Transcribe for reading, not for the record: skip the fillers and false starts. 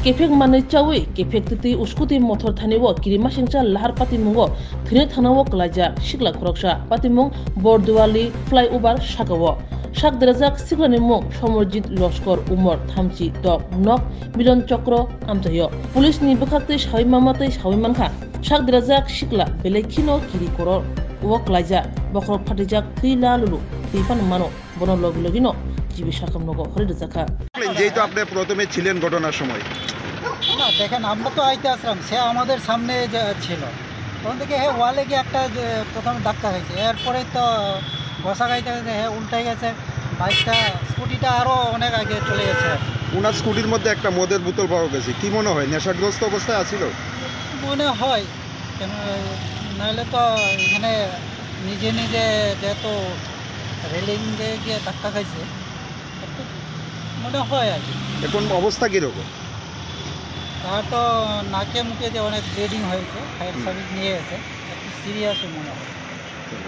Kefek manai chawi kefek titi uskuti motor thaniwo kirima singcha lahar patimungo thine thanawo klaja shikla khoroksha patimung Borduali flyover shakawo shak derajak siklani mung Somorjit Loskor Umar Thamchi Dok Nok Milan Chokro amjayo police ni bukhakte shawi mamatei shawi mankha shak derajak shikla belekino kiri koror wo klaja bokrok phatijak thila lulu tifan mano bono logino জিবি শাখামনগর হরিদাকা যেহেতু আপনি প্রথমে ছিলেন ঘটনার সময় না দেখেন আমরা তো আইতে আসলাম সে আমাদের সামনে ছিল তখন থেকে ওয়ালে গিয়ে একটা প্রথমে ধাক্কা খাইছে এরপরে তো বসা খাইতে খাইতে উল্টে গেছে বাইকটা স্কুটিটা আরও অনেক আগে চলে গেছে ওনার স্কুটির মধ্যে একটা মদের বোতল পাওয়া গেছে কি মনে হয় নেশাগ্রস্ত অবস্থায় আছিল মনে হয় কেন নাহলে তো এখানে নিজে নিজে যেহেতু রেলিং দিয়ে গিয়ে ধাক্কা খাইছে মনে হয় আর কি এখন অবস্থা কীরকম তার তো নাকে মুখে যে অনেক ব্লিডিং হয়েছে ফায়ার সার্ভিস নিয়ে গেছে একটু সিরিয়াসও মনে হয়